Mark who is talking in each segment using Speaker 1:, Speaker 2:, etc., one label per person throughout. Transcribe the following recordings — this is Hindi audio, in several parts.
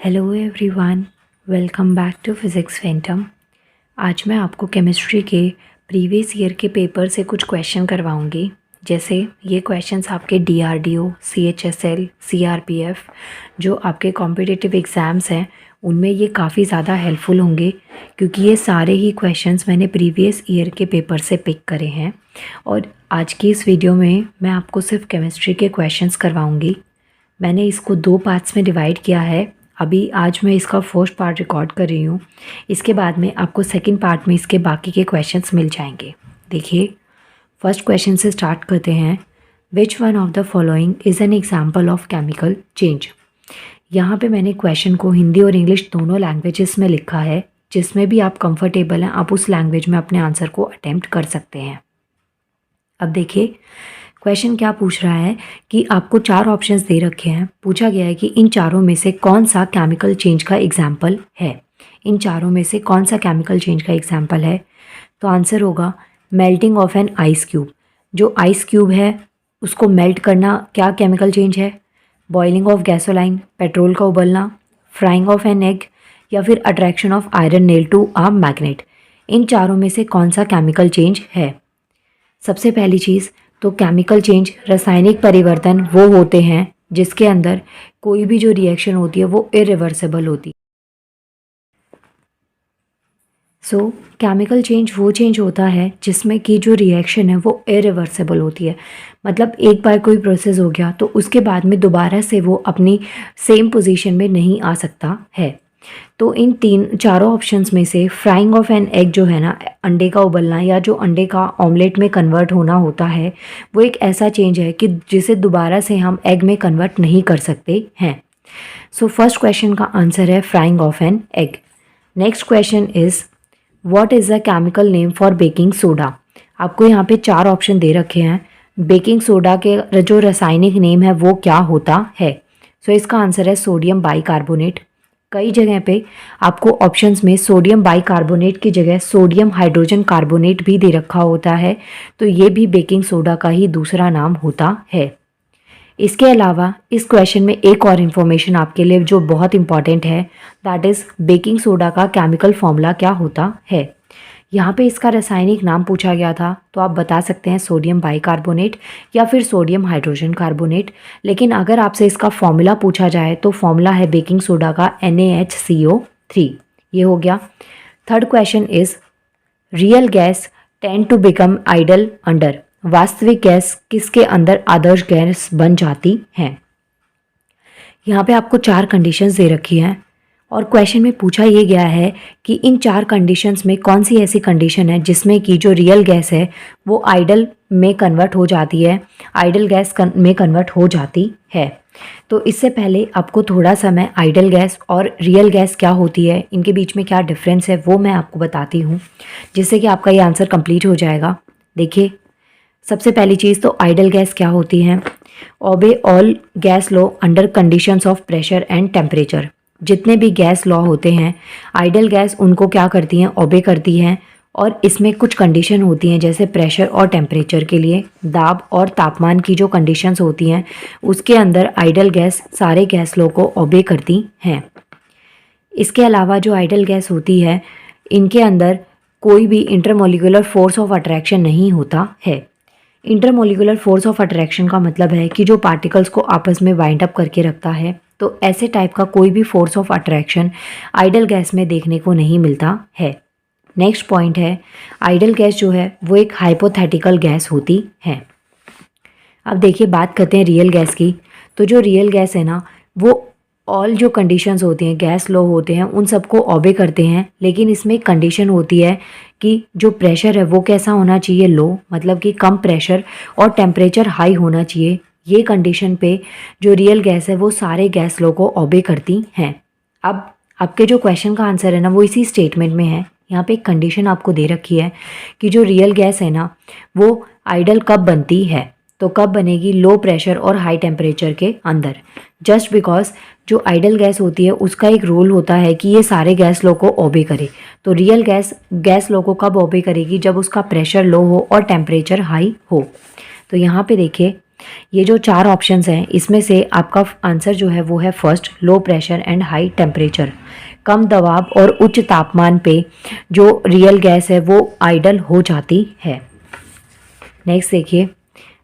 Speaker 1: Hello everyone, welcome back to physics phantom. आज मैं आपको केमिस्ट्री के प्रीवियस ईयर के पेपर से कुछ क्वेश्चन करवाऊंगी। जैसे ये क्वेश्चंस आपके डीआरडीओ, सीएचएसएल, सीआरपीएफ जो आपके कॉम्पिटिटिव एग्ज़ाम्स हैं उनमें ये काफ़ी ज़्यादा हेल्पफुल होंगे, क्योंकि ये सारे ही क्वेश्चंस मैंने प्रीवियस ईयर के पेपर से पिक करे हैं। और आज की इस वीडियो में मैं आपको सिर्फ केमिस्ट्री के क्वेश्चंस करवाऊँगी। मैंने इसको 2 पार्ट्स में डिवाइड किया है। अभी आज मैं इसका फर्स्ट पार्ट रिकॉर्ड कर रही हूँ, इसके बाद में आपको सेकंड पार्ट में इसके बाकी के क्वेश्चंस मिल जाएंगे। देखिए, फर्स्ट क्वेश्चन से स्टार्ट करते हैं। Which one of the following is an example of chemical change. यहाँ पे मैंने क्वेश्चन को हिंदी और इंग्लिश दोनों लैंग्वेजेस में लिखा है। जिसमें भी आप कंफर्टेबल हैं आप उस लैंग्वेज में अपने आंसर को अटेम्प्ट कर सकते हैं। अब देखिए, क्वेश्चन क्या पूछ रहा है कि आपको 4 ऑप्शंस दे रखे हैं। पूछा गया है कि इन चारों में से कौन सा केमिकल चेंज का एग्जाम्पल है। इन चारों में से कौन सा केमिकल चेंज का एग्जाम्पल है, तो आंसर होगा melting of an ice cube. जो आइस क्यूब है उसको मेल्ट करना क्या केमिकल चेंज है? बॉइलिंग ऑफ गैसोलाइन, पेट्रोल का उबलना, फ्राइंग ऑफ एन एग, या फिर attraction of iron nail to a magnet. इन चारों में से कौन सा केमिकल चेंज है? सबसे पहली चीज़ तो केमिकल चेंज, रासायनिक परिवर्तन वो होते हैं जिसके अंदर कोई भी जो रिएक्शन होती है वो इरिवर्सिबल होती है। सो केमिकल चेंज वो चेंज होता है जिसमें कि जो रिएक्शन है वो इरिवर्सिबल होती है। मतलब एक बार कोई प्रोसेस हो गया तो उसके बाद में दोबारा से वो अपनी सेम पोजीशन में नहीं आ सकता है। तो इन चारों ऑप्शंस में से फ्राइंग ऑफ एन एग जो है ना, अंडे का उबलना या जो अंडे का ऑमलेट में कन्वर्ट होना होता है, वो एक ऐसा चेंज है कि जिसे दोबारा से हम एग में कन्वर्ट नहीं कर सकते हैं। सो फर्स्ट क्वेश्चन का आंसर है frying of an egg. Next question is what is the chemical name for baking soda. आपको यहाँ पे 4 ऑप्शन दे रखे हैं। बेकिंग सोडा के जो रासायनिक नेम है वो क्या होता है? सो इसका आंसर है सोडियम बाइकार्बोनेट। कई जगह पे आपको ऑप्शंस में सोडियम बाइकार्बोनेट की जगह सोडियम हाइड्रोजन कार्बोनेट भी दे रखा होता है, तो ये भी बेकिंग सोडा का ही दूसरा नाम होता है। इसके अलावा इस क्वेश्चन में एक और इन्फॉर्मेशन आपके लिए जो बहुत इंपॉर्टेंट है, दैट इज़ बेकिंग सोडा का केमिकल फॉर्मूला क्या होता है। यहाँ पे इसका रासायनिक नाम पूछा गया था, तो आप बता सकते हैं सोडियम बाइकार्बोनेट या फिर सोडियम हाइड्रोजन कार्बोनेट। लेकिन अगर आपसे इसका फॉर्मूला पूछा जाए तो फॉर्मूला है बेकिंग सोडा का NaHCO3। ये हो गया। Third question is real gas tend to become ideal under. वास्तविक गैस किसके अंदर आदर्श गैस बन जाती हैं? यहाँ पे आपको 4 कंडीशंस दे रखी हैं और क्वेश्चन में पूछा ये गया है कि इन 4 कंडीशंस में कौन सी ऐसी कंडीशन है जिसमें कि जो रियल गैस है वो आइडल में कन्वर्ट हो जाती है, आइडल गैस में कन्वर्ट हो जाती है। तो इससे पहले आपको थोड़ा सा मैं आइडल गैस और रियल गैस क्या होती है, इनके बीच में क्या डिफरेंस है वो मैं आपको बताती हूँ, जिससे कि आपका ये आंसर कंप्लीट हो जाएगा। देखिए, सबसे पहली चीज़ तो आइडल गैस क्या होती है। Obey all gas law under conditions of pressure and temperature. जितने भी गैस लॉ होते हैं आइडल गैस उनको क्या करती हैं, ओबे करती हैं। और इसमें कुछ कंडीशन होती हैं, जैसे प्रेशर और टेम्परेचर के लिए दाब और तापमान की जो कंडीशंस होती हैं उसके अंदर आइडल गैस सारे गैस लॉ को ओबे करती हैं। इसके अलावा जो आइडल गैस होती है इनके अंदर कोई भी इंटरमोलिकुलर फोर्स ऑफ अट्रैक्शन नहीं होता है। इंटरमोलिकुलर फोर्स ऑफ अट्रैक्शन का मतलब है कि जो पार्टिकल्स को आपस में वाइंड अप करके रखता है, तो ऐसे टाइप का कोई भी force of attraction idol gas में देखने को नहीं मिलता है। नेक्स्ट पॉइंट है, आइडल गैस जो है वो एक हाइपोथेटिकल गैस होती है। अब देखिए, बात करते हैं रियल गैस की। तो जो रियल गैस है ना, वो ऑल जो कंडीशंस होती हैं, गैस लॉ होते हैं, उन सबको ओबे करते हैं। लेकिन इसमें एक कंडीशन होती है कि जो प्रेशर है वो कैसा होना चाहिए, लो, मतलब कि कम प्रेशर, और टेम्परेचर हाई होना चाहिए। ये कंडीशन पे जो रियल गैस है वो सारे गैस लॉ को ओबे करती हैं। अब आपके जो क्वेश्चन का आंसर है ना वो इसी स्टेटमेंट में है। यहाँ पे एक कंडीशन आपको दे रखी है कि जो रियल गैस है ना वो आइडल कब बनती है, तो कब बनेगी, लो प्रेशर और हाई टेम्परेचर के अंदर। जस्ट बिकॉज जो आइडल गैस होती है उसका एक रोल होता है कि ये सारे गैस लॉ को ओबे करे। तो रियल गैस लॉ को कब ओबे करेगी, जब उसका प्रेशर लो हो और टेम्परेचर हाई हो। तो यहाँ पे देखिए, ये जो 4 ऑप्शंस हैं इसमें से आपका आंसर जो है वो है first, low pressure and high temperature. कम दबाव और उच्च तापमान पे जो रियल गैस है वो आइडल हो जाती है। नेक्स्ट देखिए,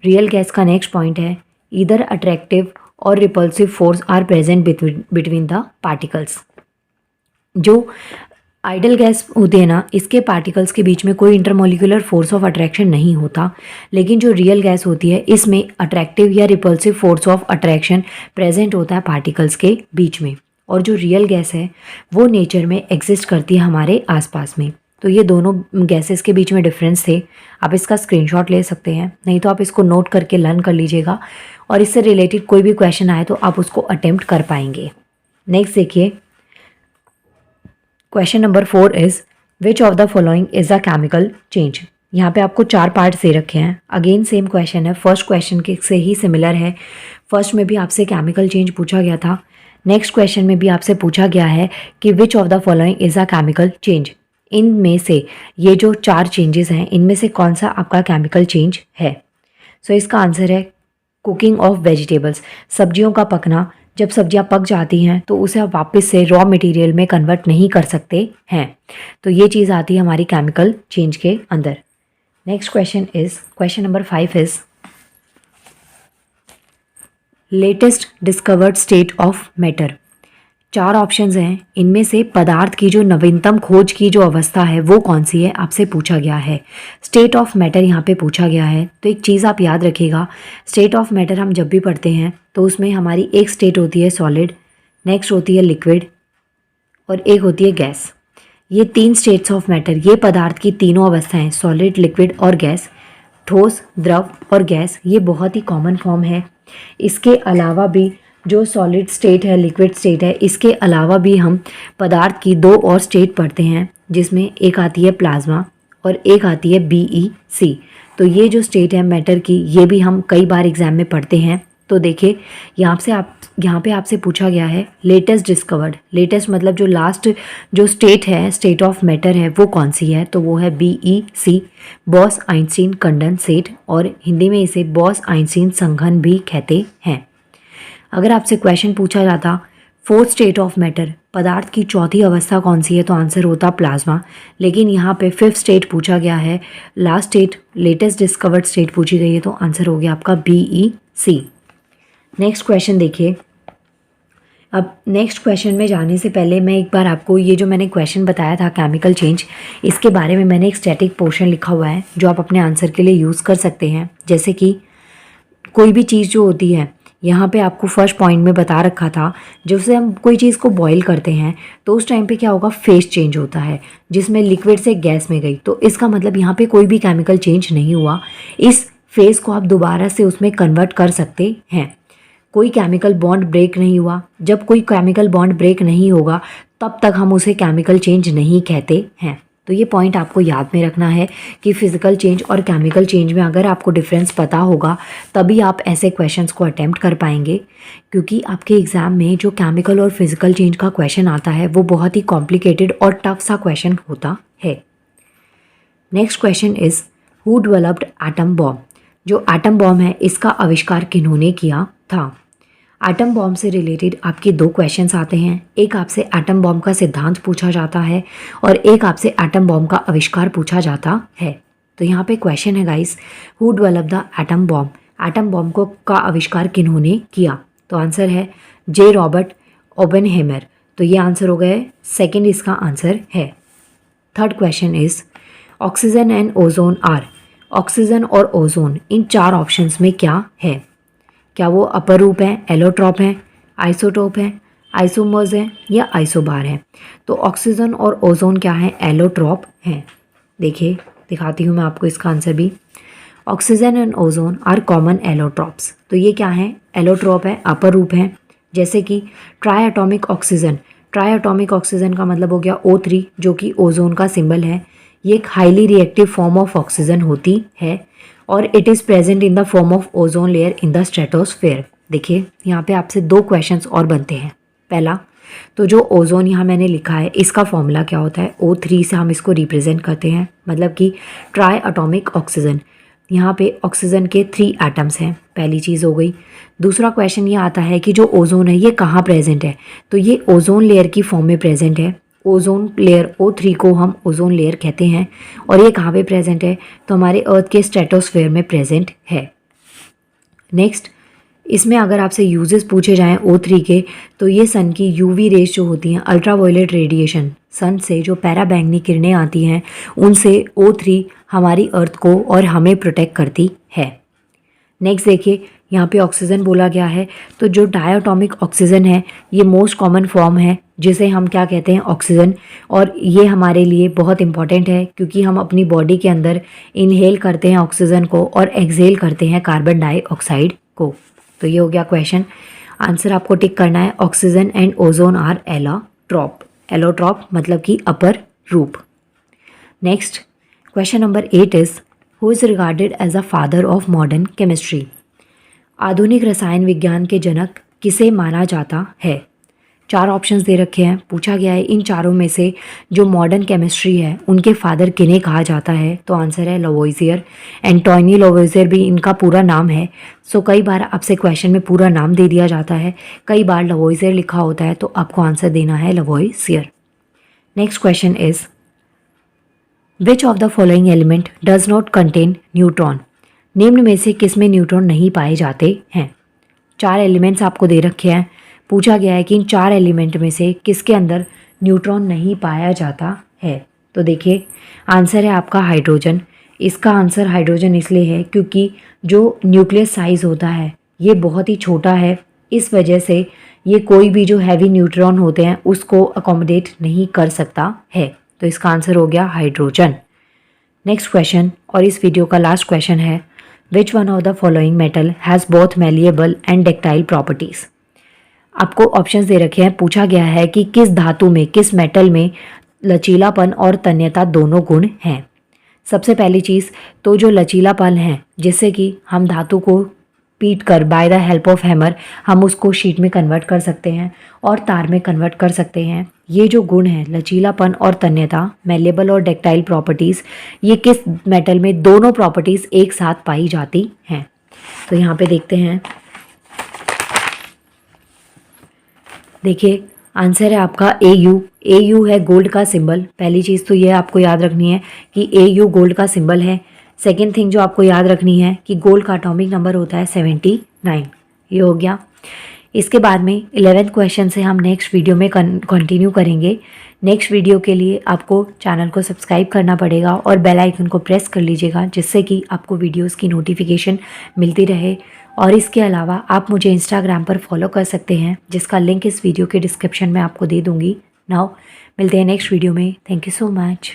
Speaker 1: रियल गैस का नेक्स्ट पॉइंट है ईदर अट्रैक्टिव और repulsive force are present between the particles. जो आइडल गैस होती है ना, इसके पार्टिकल्स के बीच में कोई इंटरमोलिकुलर फोर्स ऑफ अट्रैक्शन नहीं होता, लेकिन जो रियल गैस होती है इसमें अट्रैक्टिव या repulsive force of attraction present होता है पार्टिकल्स के बीच में। और जो रियल गैस है वो नेचर में एग्जिस्ट करती है हमारे आसपास में। तो ये दोनों गैसेस के बीच में डिफरेंस थे। आप इसका स्क्रीनशॉट ले सकते हैं, नहीं तो आप इसको नोट करके लर्न कर लीजिएगा और इससे रिलेटेड कोई भी क्वेश्चन आए तो आप उसको अटेम्प्ट कर पाएंगे। नेक्स्ट देखिए, question number 4 is which of the following is a chemical change. यहाँ पे आपको 4 पार्ट्स दे रखे हैं। अगेन सेम क्वेश्चन है, फर्स्ट क्वेश्चन के से ही सिमिलर है। फर्स्ट में भी आपसे केमिकल चेंज पूछा गया था, नेक्स्ट क्वेश्चन में भी आपसे पूछा गया है कि विच of the following is a chemical change. इनमें से ये जो 4 चेंजेस हैं इनमें से कौन सा आपका केमिकल चेंज है। सो इसका आंसर है कुकिंग ऑफ वेजिटेबल्स। सब्जियों का पकना, जब सब्जियां पक जाती हैं तो उसे आप वापस से रॉ मटेरियल में कन्वर्ट नहीं कर सकते हैं, तो ये चीज़ आती है हमारी केमिकल चेंज के अंदर। Next question is question number 5 is latest discovered state of matter. 4 options हैं, इनमें से पदार्थ की जो नवीनतम खोज की जो अवस्था है वो कौन सी है आपसे पूछा गया है। स्टेट ऑफ मैटर यहाँ पे पूछा गया है। तो एक चीज़ आप याद रखिएगा, स्टेट ऑफ मैटर हम जब भी पढ़ते हैं तो उसमें हमारी एक स्टेट होती है सॉलिड, नेक्स्ट होती है लिक्विड और एक होती है गैस। ये 3 स्टेट्स ऑफ मैटर, ये पदार्थ की तीनों अवस्थाएं सॉलिड, लिक्विड और गैस, ठोस, द्रव और गैस, ये बहुत ही कॉमन फॉर्म है। इसके अलावा भी जो सॉलिड स्टेट है, लिक्विड स्टेट है, इसके अलावा भी हम पदार्थ की 2 और स्टेट पढ़ते हैं, जिसमें एक आती है प्लाज्मा और एक आती है BEC। तो ये जो स्टेट है मैटर की, ये भी हम कई बार एग्जाम में पढ़ते हैं। तो देखिए यहाँ पे आपसे पूछा गया है लेटेस्ट डिस्कवर्ड। लेटेस्ट मतलब जो लास्ट जो स्टेट है, स्टेट ऑफ मैटर है, वो कौन सी है, तो वो है BEC, बॉस आइंस्टीन कंडेंसेट, और हिंदी में इसे बॉस आइंस्टीन संघन भी कहते हैं। अगर आपसे क्वेश्चन पूछा जाता फोर्थ स्टेट ऑफ मैटर, पदार्थ की चौथी अवस्था कौन सी है, तो आंसर होता प्लाज्मा। लेकिन यहाँ पे 5th स्टेट पूछा गया है, last state latest discovered state पूछी गई है, तो आंसर हो गया आपका BEC। नेक्स्ट क्वेश्चन देखिए। अब नेक्स्ट क्वेश्चन में जाने से पहले मैं एक बार आपको ये जो मैंने क्वेश्चन बताया था केमिकल चेंज, इसके बारे में मैंने एक स्टैटिक पोर्शन लिखा हुआ है जो आप अपने आंसर के लिए यूज़ कर सकते हैं। जैसे कि कोई भी चीज़ जो होती है, यहाँ पे आपको फर्स्ट पॉइंट में बता रखा था, जब से हम कोई चीज़ को बॉईल करते हैं तो उस टाइम पे क्या होगा, फेस चेंज होता है, जिसमें लिक्विड से गैस में गई। तो इसका मतलब यहाँ पे कोई भी केमिकल चेंज नहीं हुआ। इस फेस को आप दोबारा से उसमें कन्वर्ट कर सकते हैं। कोई केमिकल बॉन्ड ब्रेक नहीं हुआ। जब कोई केमिकल बॉन्ड ब्रेक नहीं होगा तब तक हम उसे केमिकल चेंज नहीं कहते हैं। तो ये पॉइंट आपको याद में रखना है कि फिजिकल चेंज और केमिकल चेंज में अगर आपको डिफरेंस पता होगा तभी आप ऐसे क्वेश्चंस को अटेम्प्ट कर पाएंगे, क्योंकि आपके एग्ज़ाम में जो केमिकल और फिजिकल चेंज का क्वेश्चन आता है वो बहुत ही कॉम्प्लिकेटेड और टफ सा क्वेश्चन होता है। Next question is who developed atom bomb. जो एटम बॉम्ब है इसका आविष्कार किन्होंने किया था। एटम बॉम्ब से रिलेटेड आपके 2 क्वेश्चंस आते हैं। एक आपसे एटम बॉम्ब का सिद्धांत पूछा जाता है और एक आपसे एटम बॉम्ब का आविष्कार पूछा जाता है। तो यहाँ पे क्वेश्चन है guys, who developed the atom bomb. Atom bomb को का आविष्कार किन्होंने किया, तो आंसर है J. रॉबर्ट ओपेनहेमर। तो ये आंसर हो गए, सेकेंड इसका आंसर है। Third question is oxygen and ozone are. Oxygen और ओजोन इन 4 ऑप्शंस में क्या है। क्या वो अपर रूप हैं, एलोट्रॉप हैं, आइसोटोप हैं, आइसोमर्स हैं या आइसोबार हैं। तो ऑक्सीजन और ओजोन क्या है, एलोट्रॉप हैं। देखिए दिखाती हूँ मैं आपको इसका आंसर भी। Oxygen and ozone are common allotropes. तो ये क्या है, एलोट्रॉप है, अपर रूप हैं। जैसे कि try atomic oxygen. Try atomic oxygen का मतलब हो गया O3, जो कि ओजोन का सिंबल है। ये एक highly reactive form of oxygen होती है और it is present in the form of ozone layer in the stratosphere. देखिए यहाँ पे आपसे 2 क्वेश्चंस और बनते हैं। पहला, तो जो ओजोन यहाँ मैंने लिखा है इसका फॉर्मूला क्या होता है, O3 से हम इसको रिप्रेजेंट करते हैं, मतलब कि ट्राई एटॉमिक ऑक्सीजन। यहाँ पे ऑक्सीजन के 3 एटम्स हैं, पहली चीज़ हो गई। दूसरा क्वेश्चन ये आता है कि जो ओजोन है ये कहाँ प्रेजेंट है, तो ये ओजोन लेयर की फॉर्म में प्रेजेंट है। ओजोन लेयर O3 को हम ओजोन लेयर कहते हैं और ये कहाँ पे प्रेजेंट है, तो हमारे अर्थ के स्ट्रेटोस्फेयर में प्रेजेंट है। नेक्स्ट, इसमें अगर आपसे यूजेस पूछे जाएं O3 के, तो ये सन की यूवी रेज जो होती हैं, अल्ट्रावायलेट रेडिएशन, सन से जो पैराबैंगनी किरणें आती हैं उनसे O3 हमारी अर्थ को और हमें प्रोटेक्ट करती है। नेक्स्ट देखिए, यहाँ पे ऑक्सीजन बोला गया है, तो जो डायटोमिक ऑक्सीजन है ये मोस्ट कॉमन फॉर्म है जिसे हम क्या कहते हैं, ऑक्सीजन। और ये हमारे लिए बहुत इंपॉर्टेंट है क्योंकि हम अपनी बॉडी के अंदर इनहेल करते हैं ऑक्सीजन को और एक्सहेल करते हैं कार्बन डाइऑक्साइड को। तो ये हो गया क्वेश्चन। आंसर आपको टिक करना है, oxygen and ozone are allotrope. Allotrope मतलब कि अपर रूप। Next, question number 8 is who is regarded as a father of modern chemistry. आधुनिक रसायन विज्ञान के जनक किसे माना जाता है। 4 ऑप्शंस दे रखे हैं, पूछा गया है इन चारों में से जो मॉडर्न केमिस्ट्री है उनके फादर किन्हें कहा जाता है, तो आंसर है लवोइजियर। एंटोनी लवोइजियर भी इनका पूरा नाम है। सो कई बार आपसे क्वेश्चन में पूरा नाम दे दिया जाता है, कई बार लवोइजियर लिखा होता है, तो आपको आंसर देना है Lavoisier. Next question is which of the following element does not contain neutron. निम्न में से किस में न्यूट्रॉन नहीं पाए जाते हैं। 4 एलिमेंट्स आपको दे रखे हैं, पूछा गया है कि इन 4 एलिमेंट में से किसके अंदर न्यूट्रॉन नहीं पाया जाता है। तो देखिए आंसर है आपका हाइड्रोजन। इसका आंसर हाइड्रोजन इसलिए है क्योंकि जो न्यूक्लियस साइज़ होता है ये बहुत ही छोटा है, इस वजह से ये कोई भी जो हैवी न्यूट्रॉन होते हैं उसको अकोमोडेट नहीं कर सकता है। तो इसका आंसर हो गया हाइड्रोजन। नेक्स्ट क्वेश्चन और इस वीडियो का लास्ट क्वेश्चन है, which one of the following metal has both malleable and ductile properties. आपको ऑप्शंस दे रखे हैं, पूछा गया है कि किस धातु में, किस मेटल में लचीलापन और तन्यता दोनों गुण हैं। सबसे पहली चीज़ तो जो लचीलापन है, जिससे कि हम धातु को पीट कर by the help of hammer हम उसको शीट में कन्वर्ट कर सकते हैं और तार में कन्वर्ट कर सकते हैं। ये जो गुण है लचीलापन और तन्यता, मैलेबल और डक्टाइल प्रॉपर्टीज़, ये किस मेटल में दोनों प्रॉपर्टीज़ एक साथ पाई जाती हैं। तो यहाँ पे देखते हैं, देखिए आंसर है आपका AU। AU है गोल्ड का सिंबल। पहली चीज़ तो ये आपको याद रखनी है कि AU गोल्ड का सिंबल है। सेकेंड थिंग जो आपको याद रखनी है कि गोल्ड का एटॉमिक नंबर होता है 79। ये हो गया। इसके बाद में 11th क्वेश्चन से हम नेक्स्ट वीडियो में कंटिन्यू करेंगे। नेक्स्ट वीडियो के लिए आपको चैनल को सब्सक्राइब करना पड़ेगा और बेल आइकन को प्रेस कर लीजिएगा, जिससे कि आपको वीडियोस की नोटिफिकेशन मिलती रहे। और इसके अलावा आप मुझे इंस्टाग्राम पर फॉलो कर सकते हैं, जिसका लिंक इस वीडियो के डिस्क्रिप्शन में आपको दे दूँगी। नाउ मिलते हैं नेक्स्ट वीडियो में। Thank you so much.